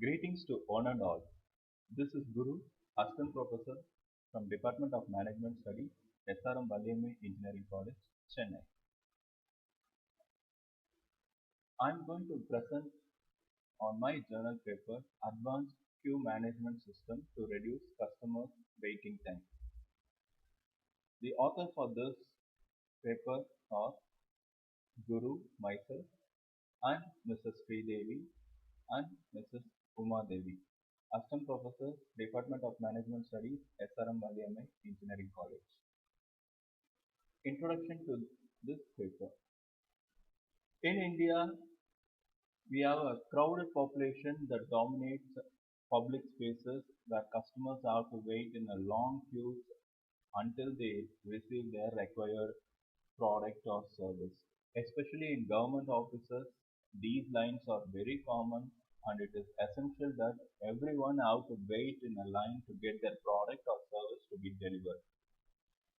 Greetings to one and all. This is Guru, Assistant Professor from Department of Management Studies, SRM Valiamma Engineering College, Chennai. I am going to present on my journal paper Advanced Queue Management System to Reduce Customer Waiting Time. The author for this paper are Guru, myself, and Mrs. Sridevi and Mrs. Uma Devi. Assistant Professor, Department of Management Studies, SRM Valiamma Engineering College. Introduction to this paper. In India, we have a crowded population that dominates public spaces where customers have to wait in a long queues until they receive their required product or service. Especially in government offices, these lines are very common and it is essential that everyone have to wait in a line to get their product or service to be delivered.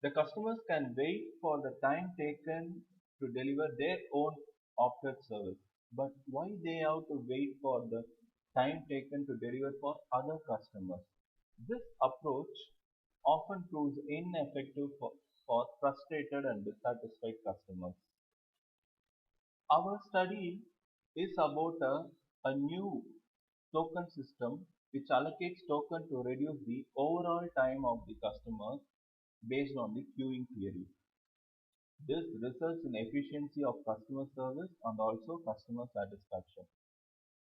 The customers can wait for the time taken to deliver their own opted service. But why they have to wait for the time taken to deliver for other customers? This approach often proves ineffective for frustrated and dissatisfied customers. Our study is about a new token system which allocates token to reduce the overall time of the customers based on the queuing theory. This results in efficiency of customer service and also customer satisfaction.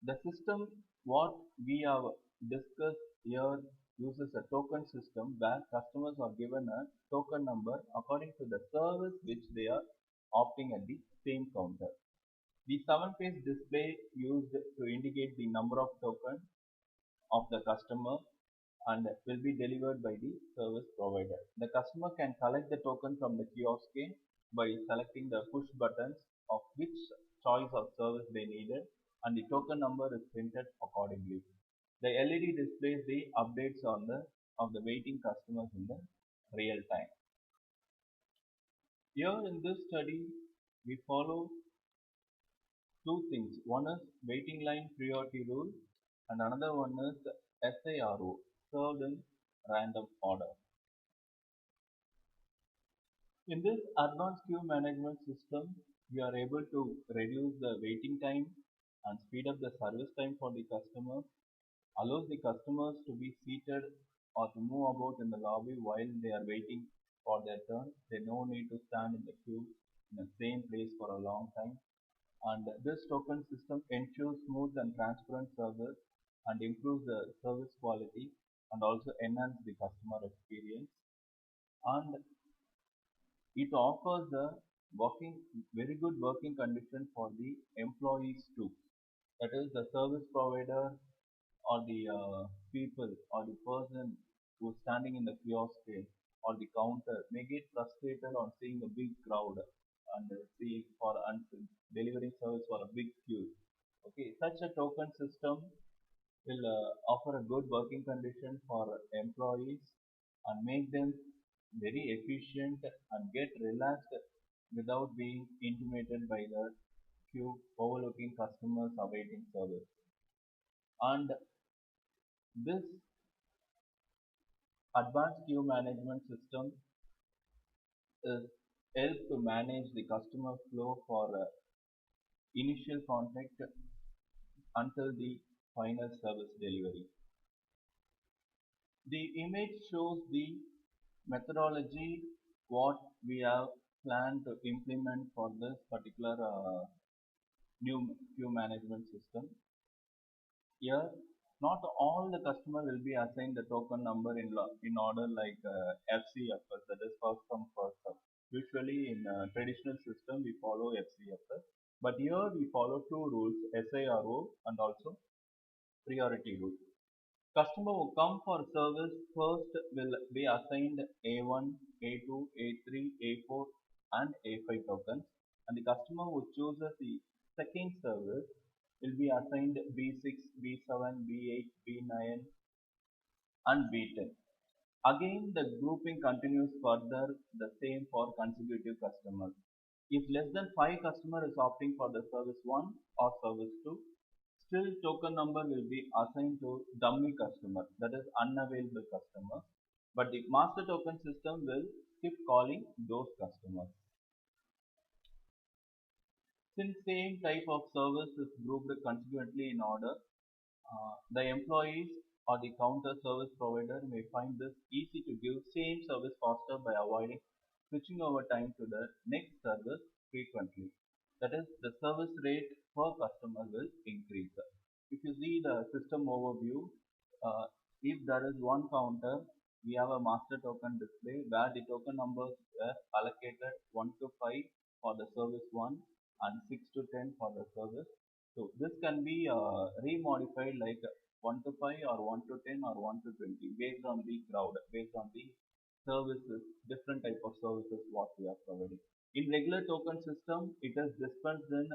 The system what we have discussed here uses a token system where customers are given a token number according to the service which they are opting at the same counter. The 7-page display used to indicate the number of tokens of the customer and will be delivered by the service provider. The customer can collect the token from the kiosk by selecting the push buttons of which choice of service they needed and the token number is printed accordingly. The LED displays the updates on the of the waiting customers in the real time. Here in this study we follow two things. One is waiting line priority rule and another one is SIRO, served in random order. In this advanced queue management system, we are able to reduce the waiting time and speed up the service time for the customers, allows the customers to be seated or to move about in the lobby while they are waiting for their turn. They no need to stand in the queue in the same place for a long time. And this token system ensures smooth and transparent service and improves the service quality and also enhance the customer experience. And it offers a very good working condition for the employees too. That is the service provider or the people or the person who is standing in the kiosk or the counter may get frustrated on seeing a big crowd and seeing for and delivering service for a big queue. Okay, such a token system will offer a good working condition for employees and make them very efficient and get relaxed without being intimidated by the queue overlooking customers awaiting service. And this advanced queue management system is help to manage the customer flow for initial contact until the final service delivery. The image shows the methodology what we have planned to implement for this particular new queue management system. Here, not all the customer will be assigned the token number in order like FCFS, that is first come first serve. Usually in traditional system we follow FCFS, but here we follow two rules, SIRO and also priority rule. Customer who come for service first will be assigned A1, A2, A3, A4 and A5 tokens, and the customer who chooses the second service will be assigned B6, B7, B8, B9 and B10. Again the grouping continues further the same for consecutive customers. If less than 5 customers is opting for the service 1 or service 2, Still, token number will be assigned to dummy customer, that is unavailable customer, but the master token system will skip calling those customers. Since same type of service is grouped consequently in order, the employees or the counter service provider may find this easy to give same service faster by avoiding switching over time to the next service frequently. That is, the service rate per customer will increase. If you see the system overview, uh, if there is one counter, we have a master token display where the token numbers were allocated 1 to 5 for the service 1 and 6 to 10 for the service. So this can be remodified like 1 to 5 or 1 to 10 or 1 to 20 based on the crowd, based on the services, different type of services what we are providing. In regular token system, it is dispensed in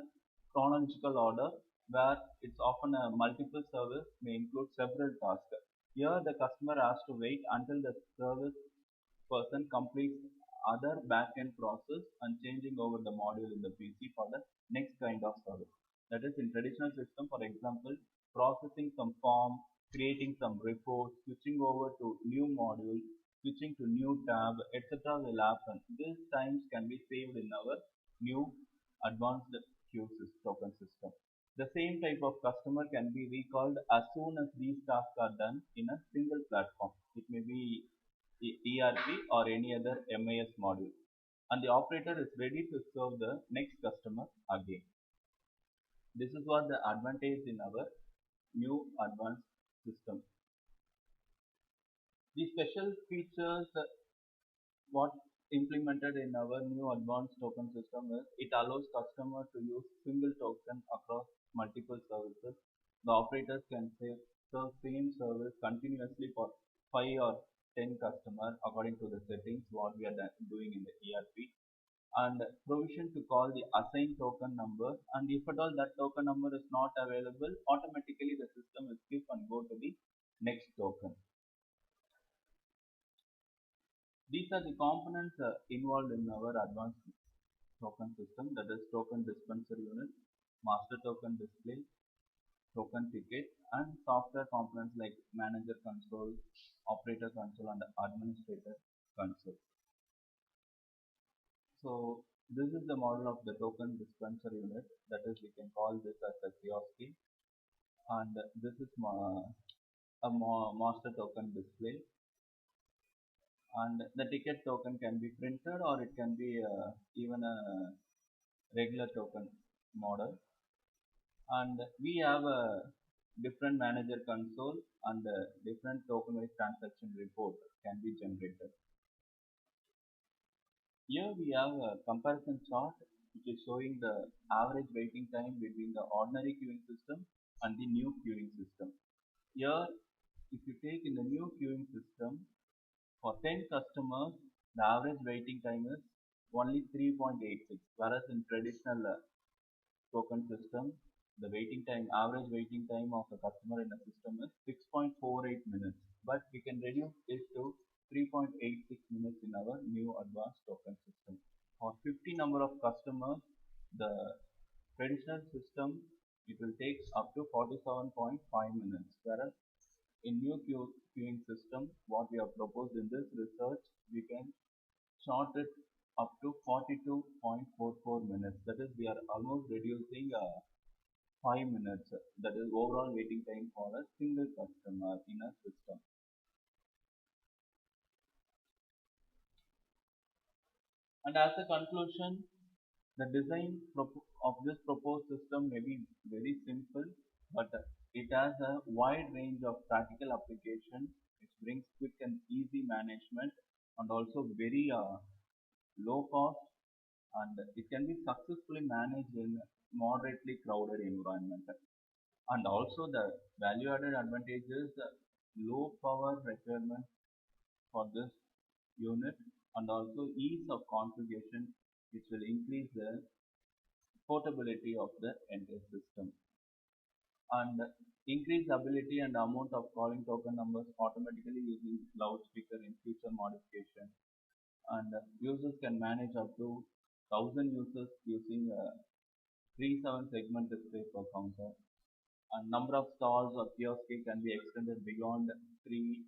chronological order where it's often a multiple service may include several tasks. Here the customer has to wait until the service person completes other back-end process and changing over the module in the PC for the next kind of service. That is in traditional system, for example, processing some form, creating some report, switching over to new module, switching to new tab, etc. will happen. These times can be saved in our new advanced token system. The same type of customer can be recalled as soon as these tasks are done in a single platform. It may be ERP or any other MIS module, and the operator is ready to serve the next customer again. This is what the advantage in our new advanced system. The special features what implemented in our new advanced token system is it allows customer to use single token across multiple services. The operators can serve same service continuously for 5 or 10 customers according to the settings what we are doing in the ERP, and provision to call the assigned token number, and if at all that token number is not available, automatically the system will skip and go to the next token. These are the components involved in our advanced token system, that is token dispenser unit, master token display, token ticket, and software components like manager console, operator console, and administrator console. So this is the model of the token dispenser unit, that is we can call this as a kiosk, and this is master token display, and the ticket token can be printed or it can be even a regular token model, and we have a different manager console and different tokenized transaction report can be generated. Here we have a comparison chart which is showing the average waiting time between the ordinary queuing system and the new queuing system. Here if you take in the new queuing system, for 10 customers the average waiting time is only 3.86, whereas in traditional token system, the waiting time, average waiting time of a customer in a system is 6.48 minutes, but we can reduce it to 3.86 minutes in our new advanced token system. For 50 number of customers, the traditional system, it will take up to 47.5 minutes, whereas in new queuing system, what we have proposed in this research, we can short it up to 42.44 minutes. That is, we are almost reducing 5 minutes. That is overall waiting time for a single customer in a system. And as a conclusion, the design of this proposed system may be very simple, but it has a wide range of practical application which brings quick and easy management and also very low cost, and it can be successfully managed in moderately crowded environment. And also the value added advantages, low power requirement for this unit, and also ease of configuration which will increase the portability of the entire system, and increase ability and amount of calling token numbers automatically using loudspeaker in future modification, and users can manage up to 1000 users using a 3/7 segment display per counter, A number of stalls or kiosks can be extended beyond three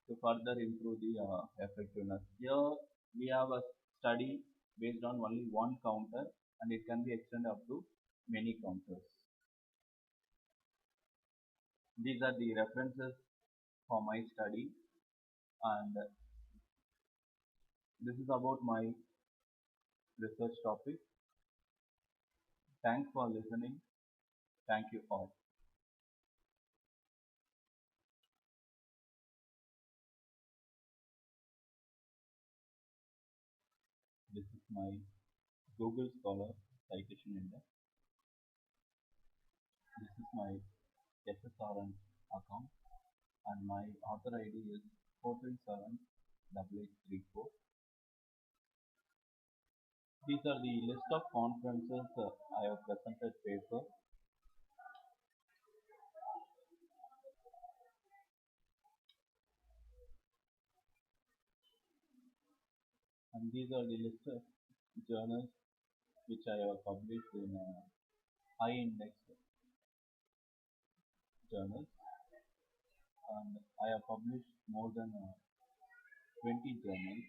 to further improve the effectiveness. Here we have a study based on only one counter and it can be extended up to many counters. These are the references for my study and this is about my research topic. Thanks for listening. Thank you all. This is my Google Scholar citation index. This is my SSRN account and my author ID is 4378834. These are the list of conferences I have presented paper and these are the list of journals which I have published in high index journals and I have published more than 20 journals.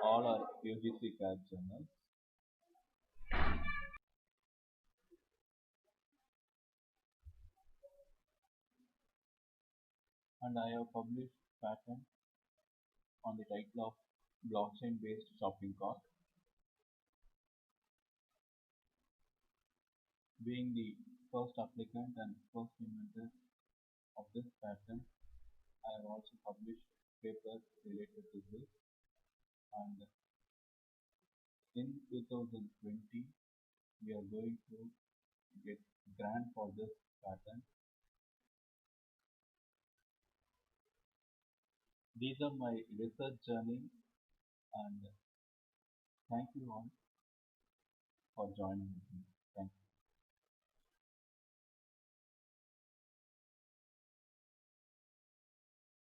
All are UGC CAD journals. And I have published patent on the title of blockchain based shopping cart. Being the first applicant and first inventor of this patent, I have also published papers related to this and in 2020 we are going to get grant for this patent. These are my research journey and thank you all for joining with me. Thank you.